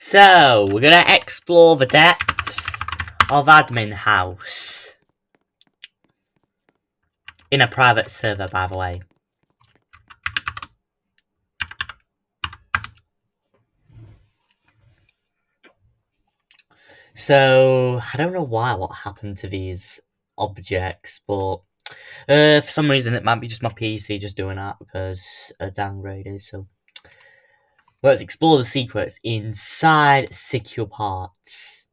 So, we're gonna explore the depths of Admin House. In a private server, by the way. So, I don't know what happened to these objects, but for some reason it might be just my PC just doing that because a downgraded, so let's explore the secrets inside secure parts.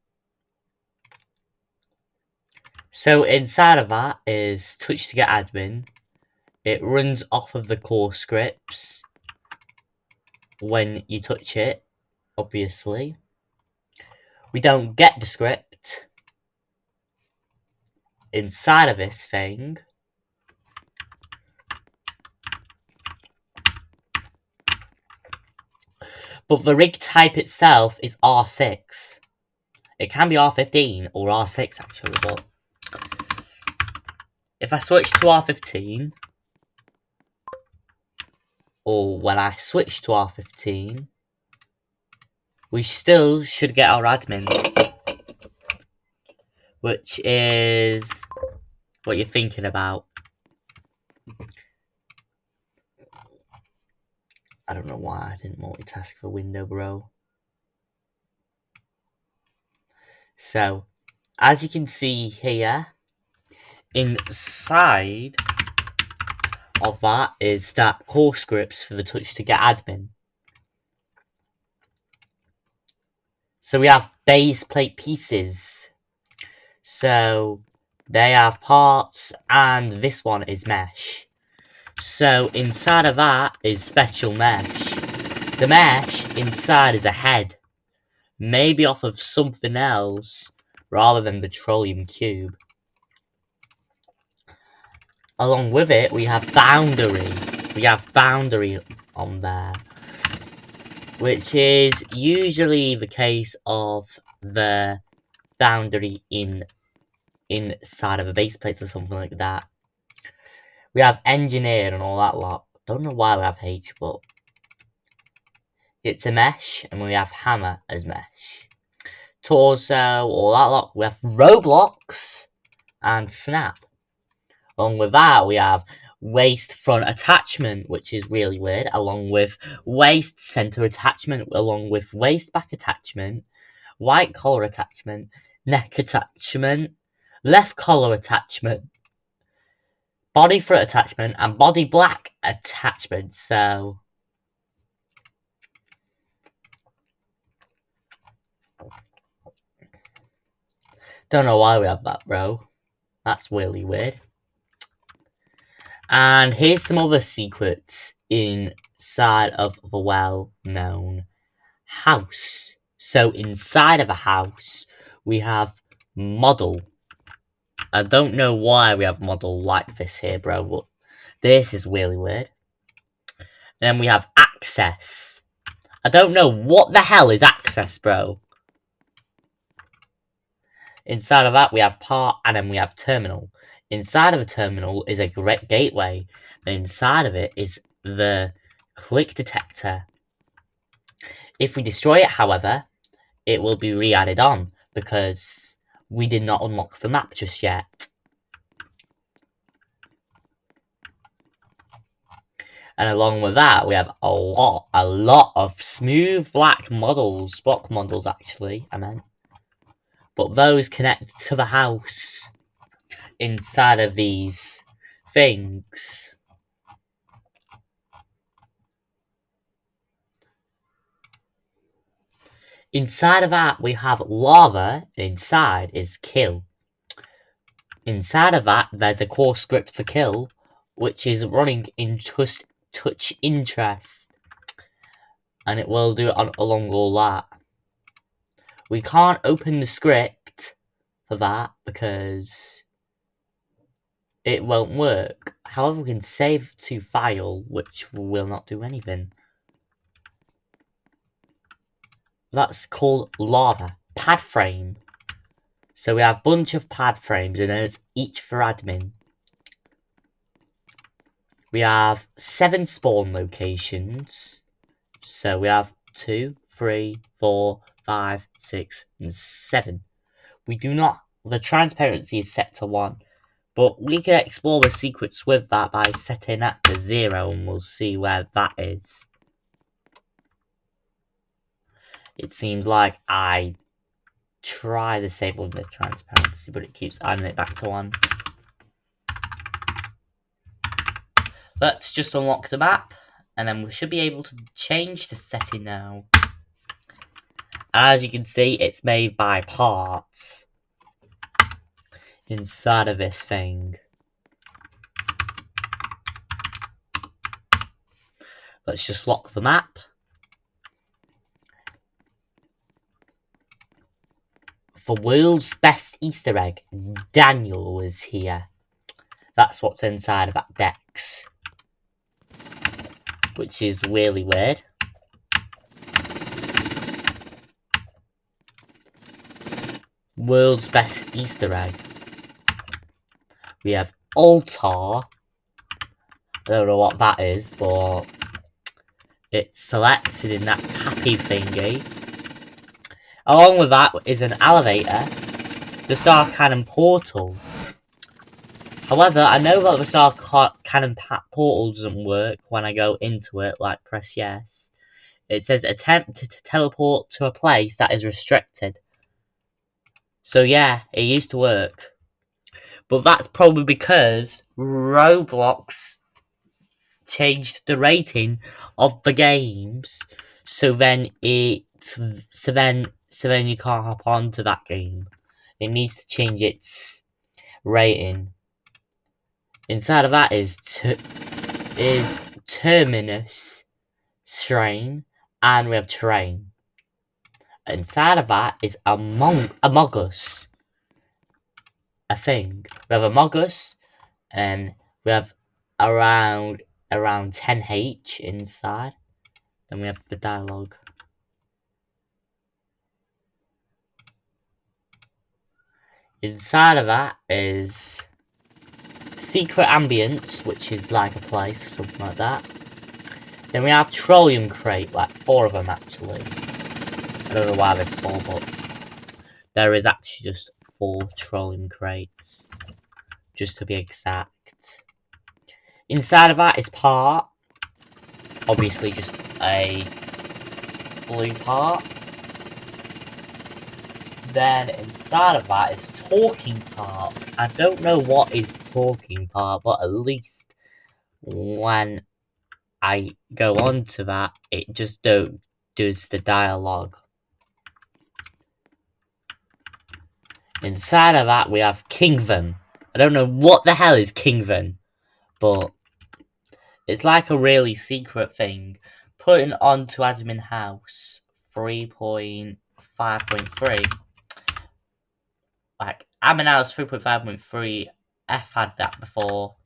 So inside of that is touch to get admin. It runs off of the core scripts when you touch it, obviously. We don't get the script inside of this thing. But the rig type itself is R6. It can be R15 or R6 actually, but if I switch to R15, or when I switch to R15, we still should get our admin, which is what you're thinking about. I don't know why I didn't multitask for window, bro. So, as you can see here, inside of that is that core scripts for the touch to get admin. So we have base plate pieces. So they have parts, and this one is mesh. So inside of that is special mesh. The mesh inside is a head, maybe off of something else rather than the petroleum cube. Along with it, we have boundary. We have boundary on there, which is usually the case of the boundary inside of a base plate or something like that. We have engineer and all that lot. Don't know why we have H, but it's a mesh, and we have hammer as mesh. Torso, all that lot. We have roadblocks and snap. Along with that, we have waist front attachment, which is really weird, along with waist center attachment, along with waist back attachment, white collar attachment, neck attachment, left collar attachment, body front attachment, and body black attachment. So don't know why we have that, bro. That's really weird. And here's some other secrets inside of the well-known house. So inside of a house, we have model. I don't know why we have model like this here, bro, but this is really weird. Then we have access. I don't know what the hell is access, bro. Inside of that, we have part, and then we have terminal. Inside of a terminal is a gateway, and inside of it is the click detector. If we destroy it, however, it will be re-added on, because we did not unlock the map just yet. And along with that, we have a lot of smooth black models, block models actually, I meant. But those connect to the house inside of these things. Inside of that, we have lava, and inside is kill. Inside of that, there's a core script for kill, which is running in touch interest. And it will do it along all that. We can't open the script for that because it won't work. However, we can save to file, which will not do anything. That's called lava. Pad frame. So we have a bunch of pad frames, and there's each for admin. We have 7 spawn locations. So we have 2, 3, 4, 5, 6, and 7. We do not. The transparency is set to 1. But we can explore the secrets with that by setting that to 0, and we'll see where that is. It seems like I try disabling the transparency, but it keeps adding it back to 1. Let's just unlock the map, and then we should be able to change the setting now. As you can see, it's made by parts inside of this thing. Let's just lock the map. The world's best Easter egg, Daniel is here. That's what's inside of that Dex. Which is really weird. World's best Easter egg. We have altar. I don't know what that is, but it's selected in that happy thingy. Along with that is an elevator, the Star Cannon portal. However, I know that the Star Cannon portal doesn't work when I go into it, like press yes. It says attempt to teleport to a place that is restricted. So yeah, it used to work. But that's probably because Roblox changed the rating of the games, so then you can't hop onto that game. It needs to change its rating. Inside of that is Terminus, Strain, and we have Terrain. Inside of that is Among Us, a thing. We have Among Us, and we have around 10H inside. Then we have the dialogue. Inside of that is Secret Ambience, which is like a place or something like that. Then we have Trollium Crate, like 4 of them actually. I don't know why there's 4, but there is actually just 4 Trollium Crates, just to be exact. Inside of that is part, obviously just a blue part. Then inside of that is Talking Part. I don't know what is Talking Part, but at least when I go on to that, it just does the dialogue. Inside of that, we have Kingdom. I don't know what the hell is Kingdom, but it's like a really secret thing. Putting onto Admin House 3.5.3. Like, Admin House 3.5.3, F had that before.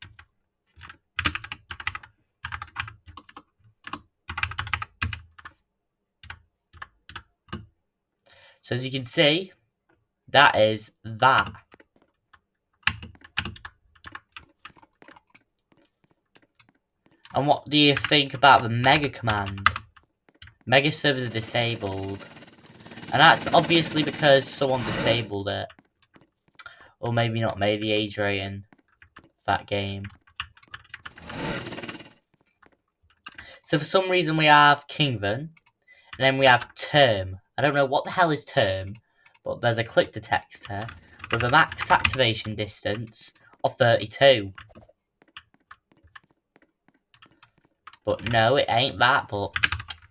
So as you can see, that is that. And what do you think about the Mega command? Mega servers are disabled. And that's obviously because someone disabled it. Or maybe not made the age rating for that game. So for some reason we have Kingdom. And then we have Term. I don't know what the hell is Term. But there's a click detector with a max activation distance of 32. But no, it ain't that. But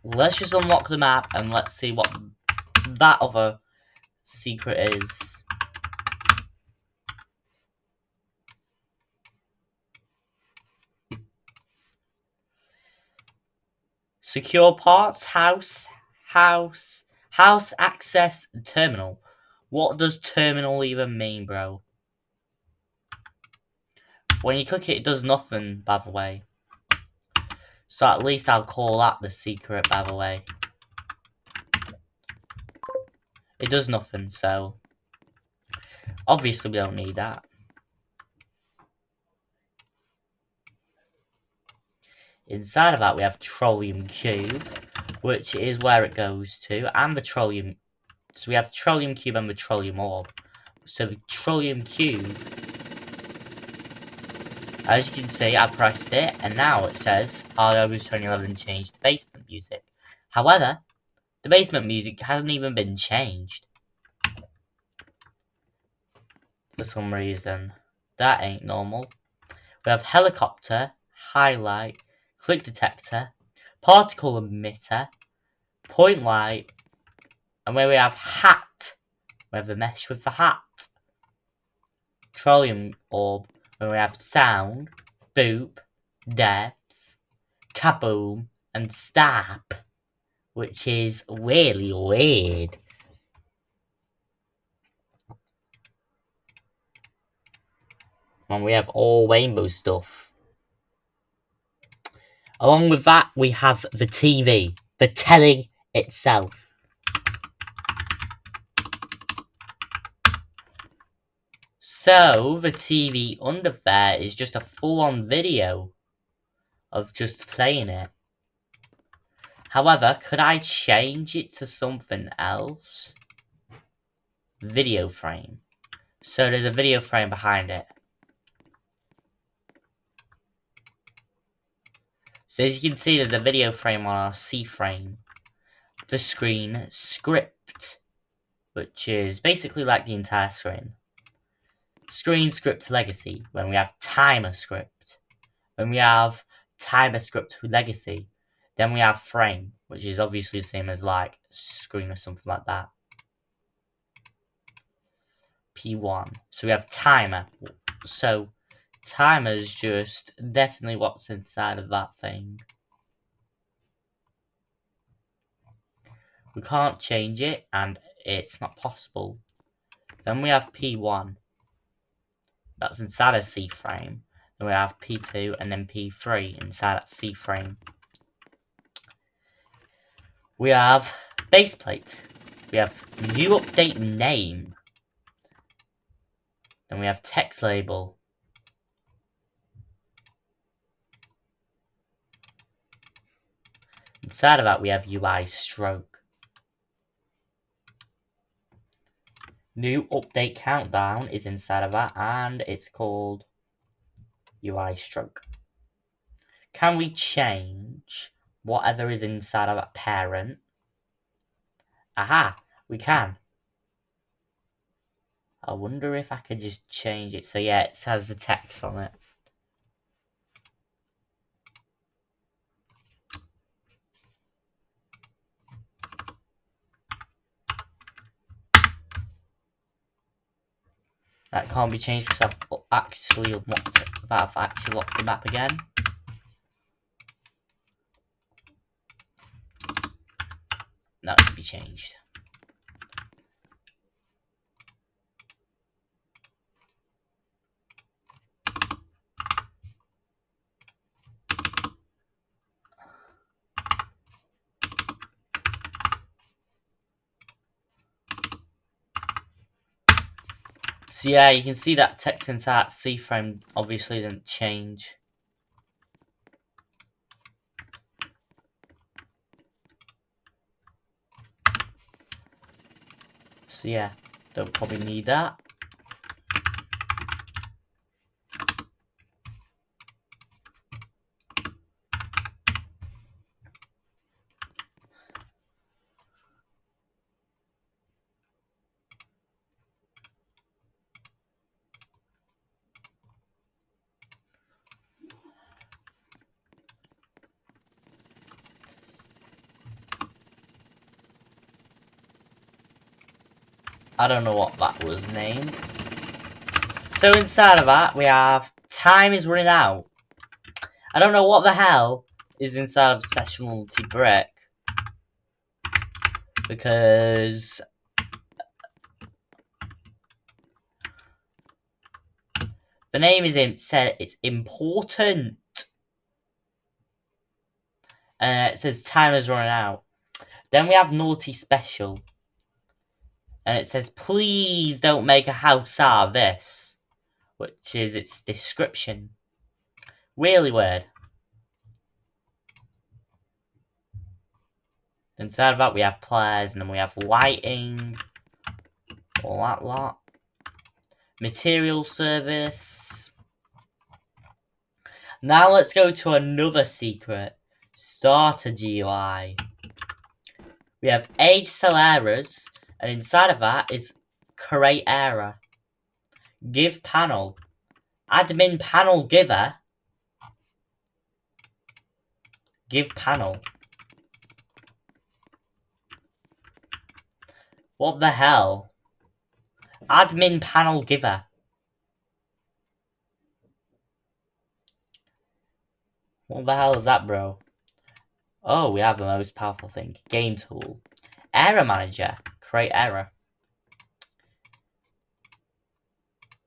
let's just unlock the map and let's see what that other secret is. Secure parts, house access, terminal. What does terminal even mean, bro? When you click it, it does nothing, by the way. So at least I'll call that the secret, by the way. It does nothing, so obviously we don't need that. Inside of that, we have Trollium Cube, which is where it goes to, and the Petroleum. So we have Petroleum Cube and the Petroleum Orb. So the Petroleum Cube, as you can see, I pressed it, and now it says August 2011 changed the basement music. However, the basement music hasn't even been changed. For some reason. That ain't normal. We have helicopter, highlight, click detector, particle emitter, point light, and where we have hat, we have the mesh with the hat. Petroleum orb, where we have sound, boop, depth, kaboom, and stab, which is really weird. And we have all rainbow stuff. Along with that, we have the TV, the telly itself. So, the TV under there is just a full-on video of just playing it. However, could I change it to something else? Video frame. So there's a video frame behind it. So as you can see, there's a video frame on our C frame. The screen script, which is basically like the entire screen. Screen script legacy, when we have timer script. When we have timer script legacy, then we have frame, which is obviously the same as like screen or something like that. P1. So we have timer. So timer is just definitely what's inside of that thing. We can't change it, and it's not possible. Then we have P1. That's inside a C frame. Then we have P2 and then P3 inside that C frame. We have base plate. We have new update name. Then we have text label. Inside of that we have UI stroke. New update countdown is inside of that, and it's called UI stroke. Can we change whatever is inside of that parent? Aha, we can. I wonder if I could just change it. So yeah, it has the text on it. That can't be changed because I've actually unlocked it. I've actually locked the map again. That can be changed. So yeah, you can see that text inside C frame obviously didn't change. So yeah, don't probably need that. I don't know what that was named. So inside of that, we have time is running out. I don't know what the hell is inside of special multi-brick. Because the name is said it's important. And it says time is running out. Then we have naughty special. And it says, please don't make a house out of this. Which is its description. Really weird. Inside of that, we have players, and then we have lighting, all that lot. Material service. Now let's go to another secret. StarterGUI. We have age cell errors, and inside of that is create error. Give panel. Admin panel giver. Give panel. What the hell? Admin panel giver. What the hell is that, bro? Oh, we have the most powerful thing. Game tool. Error manager. Create error.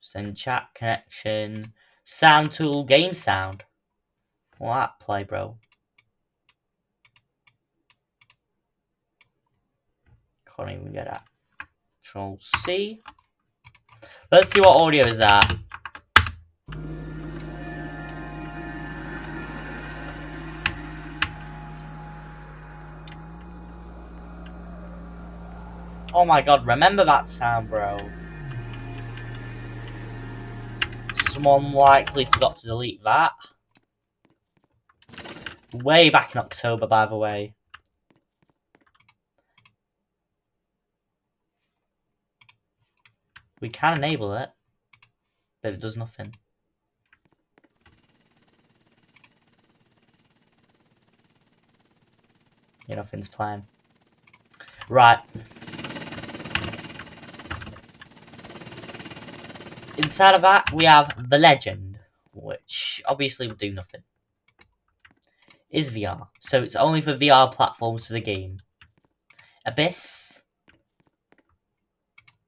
Send chat connection. Sound tool. Game sound. What that play, bro? Can't even get that. Control C. Let's see what audio is that. Oh my god, remember that sound, bro. Someone likely forgot to delete that. Way back in October, by the way. We can enable it, but it does nothing. Yeah, nothing's playing. Right. Inside of that, we have the legend, which obviously will do nothing. Is VR, so it's only for VR platforms for the game. Abyss.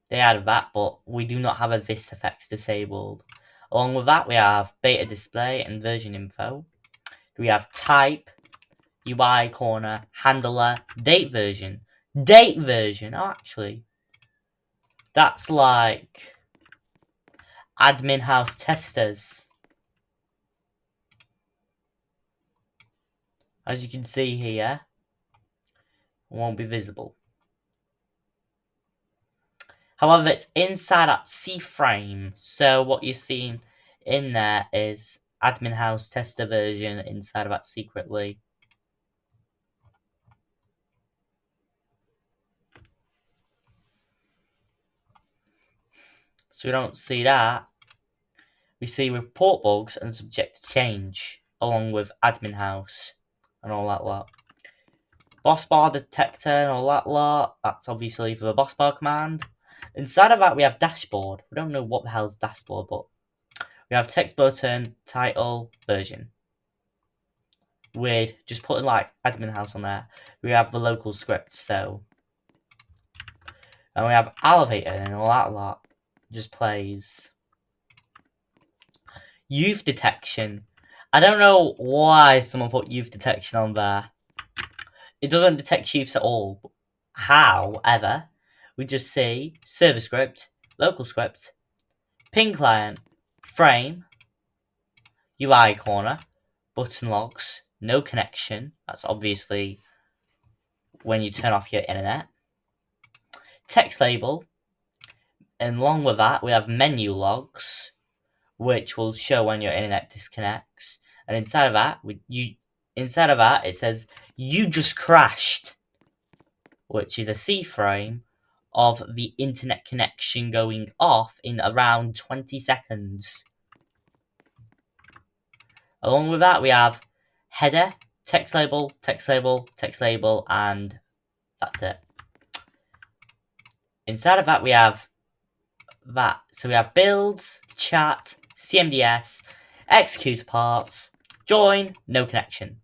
They added that, but we do not have Abyss effects disabled. Along with that, we have beta display and version info. We have type, UI corner, handler, date version. Date version, oh, actually. That's like admin house testers. As you can see here, it won't be visible. However, it's inside that C frame. So what you're seeing in there is admin house tester version inside of that secretly. So we don't see that. We see report bugs and subject to change, along with admin house and all that lot. Boss bar detector and all that lot. That's obviously for the boss bar command. Inside of that, we have dashboard. We don't know what the hell's dashboard, but we have text button, title, version. Weird. Just putting like admin house on there. We have the local script, so. And we have elevator and all that lot. Just plays. Youth detection. I don't know why someone put youth detection on there. It doesn't detect youths at all. However, we just see server script, local script, ping client, frame, UI corner, button logs, no connection. That's obviously when you turn off your internet. Text label, and along with that, we have menu logs, which will show when your internet disconnects. And inside of that, it says you just crashed, which is a C frame of the internet connection going off in around 20 seconds. Along with that, we have header, text label, text label, text label, and that's it. Inside of that, we have that. So we have builds, chat, CMDS, execute parts, join, no connection.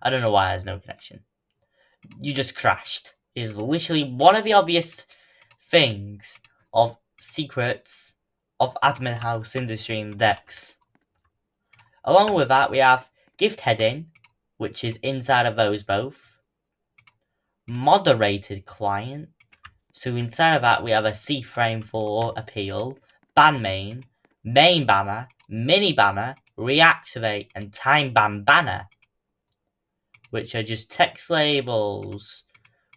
I don't know why there's no connection. You just crashed. Is literally one of the obvious things of secrets of admin house industry index. Along with that, we have gift heading, which is inside of those both. Moderated client. So inside of that, we have a C frame for appeal, ban main banner, mini banner, reactivate, and time ban banner. which are just text labels.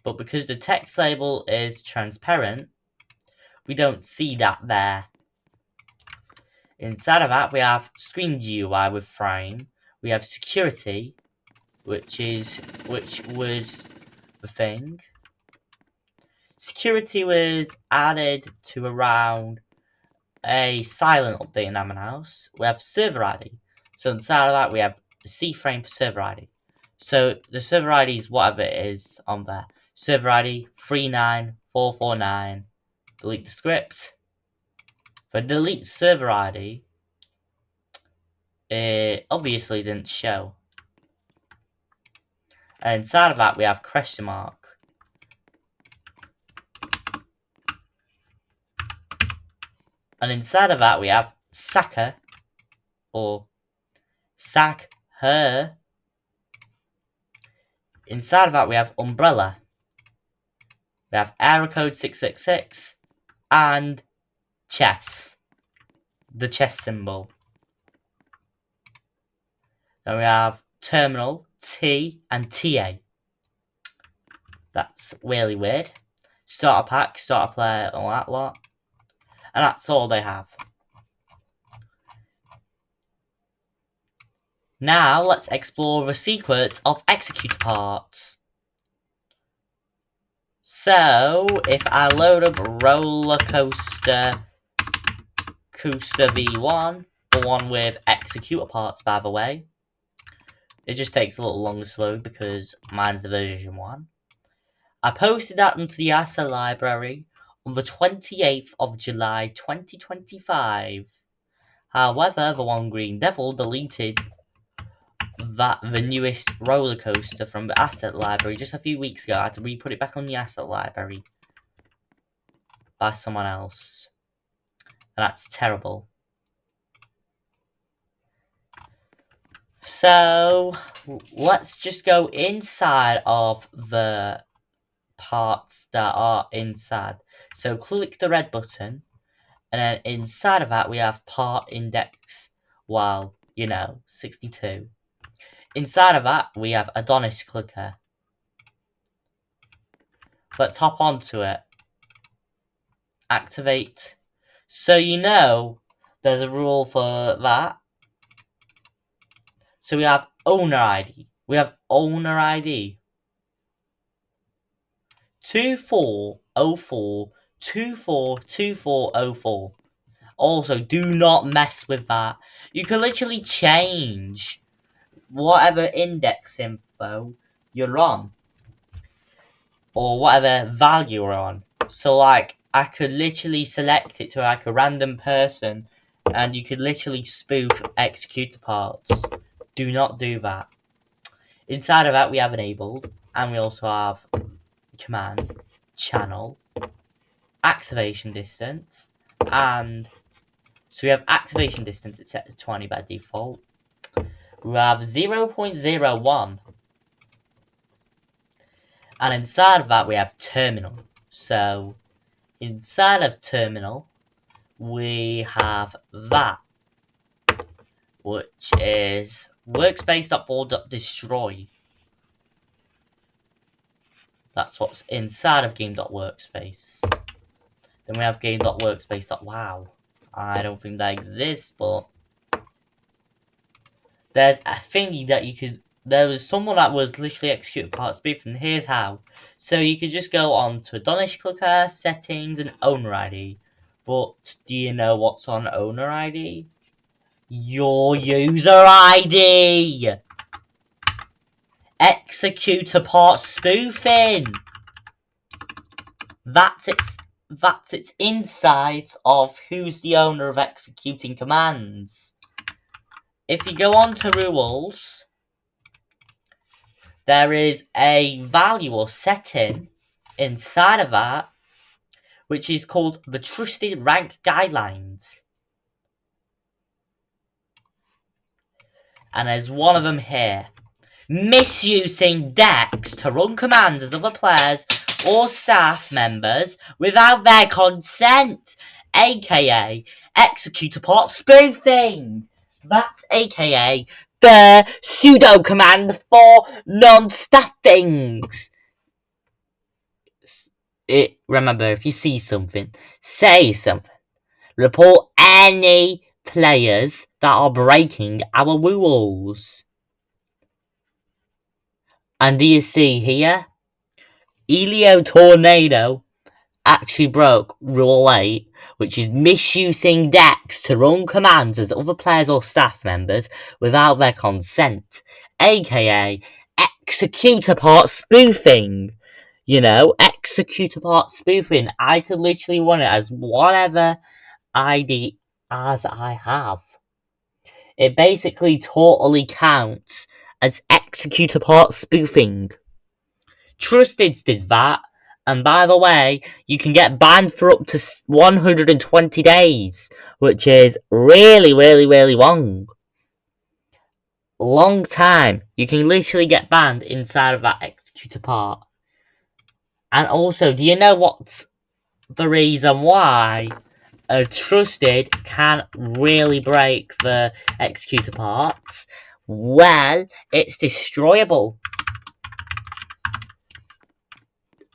But because the text label is transparent, we don't see that there. Inside of that, we have ScreenGUI with frame. We have security, which was the thing. Security was added to around a silent update in Admin House. We have server ID. So inside of that, we have C frame for server ID. So the server ID is whatever it is on there. Server ID 39449. Delete the script. For delete server ID, it obviously didn't show. And inside of that, we have question mark. And inside of that, we have Saka or sack her. Inside of that, we have umbrella. We have error code 666 and chess, the chess symbol. Then we have terminal, T and TA. That's really weird. Starter pack, starter player, all that lot. And that's all they have. Now let's explore the secrets of executor parts. So if I load up roller coaster V1, the one with executor parts by the way, it just takes a little longer to load because mine's the version 1. I posted that into the asset library on the 28th of July 2025. However, the one Green Devil deleted the newest roller coaster from the asset library just a few weeks ago. I had to re-put it back on the asset library by someone else. And that's terrible. So, let's just go inside of the parts that are inside. So, click the red button. And then inside of that, we have part index, 62. Inside of that, we have Adonis clicker. Let's hop onto it. Activate. So there's a rule for that. So we have owner ID. We have owner ID. 2404242404. Also, do not mess with that. You can literally change whatever index info you're on. Or whatever value you're on. So like, I could literally select it to like a random person and you could literally spoof executor parts. Do not do that. Inside of that we have enabled, and we also have command, channel, activation distance, and so we have activation distance, it's set to 20 by default. We have 0.01. And inside of that we have terminal. So inside of terminal we have that, which is workspace.board.destroy. That's what's inside of game.workspace. Then we have game.workspace.wow. I don't think that exists, but there's a thingy that you could. There was someone that was literally executing part spoof, and here's how. So you could just go on to Adonis clicker, settings, and owner ID. But do you know what's on owner ID? Your user ID! Executor part spoofing! That's its insight of who's the owner of executing commands. If you go on to rules, there is a value or setting inside of that, which is called the Trusted Rank Guidelines. And there's one of them here. Misusing Dex to run commands as other players or staff members without their consent, aka executor part spoofing. That's aka the sudo command for non-staff things. Remember, if you see something, say something. Report any players that are breaking our rules. And do you see here? Elio Tornado actually broke Rule 8, which is misusing decks to run commands as other players or staff members without their consent, aka executor part spoofing. You know, executor part spoofing. I could literally run it as whatever ID as I have. It basically totally counts as executor part spoofing. Trusteds did that, and by the way, you can get banned for up to 120 days, which is really, really, really long. Long time. You can literally get banned inside of that executor part. And also, do you know what's the reason why a trusted can really break the executor parts? Well, it's destroyable.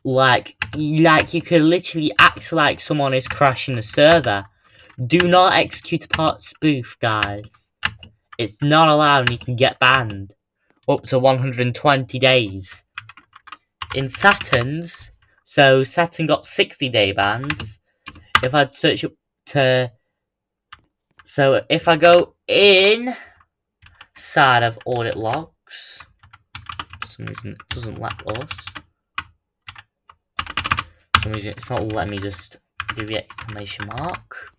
Like you could literally act like someone is crashing the server. Do not execute a part spoof, guys. It's not allowed and you can get banned. Up to 120 days. In Saturn's, so Saturn got 60-day bans. If I'd search up to... So if I go inside of audit logs, for some reason it doesn't let us. For some reason it's not letting me just do the exclamation mark.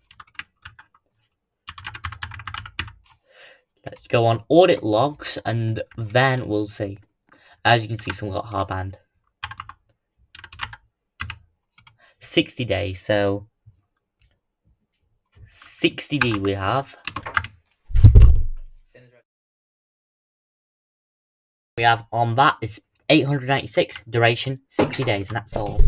Let's go on audit logs and then we'll see. As you can see, some got hard banned. 60 days, so 60D we have. We have on that is 896, duration 60 days, and that's all.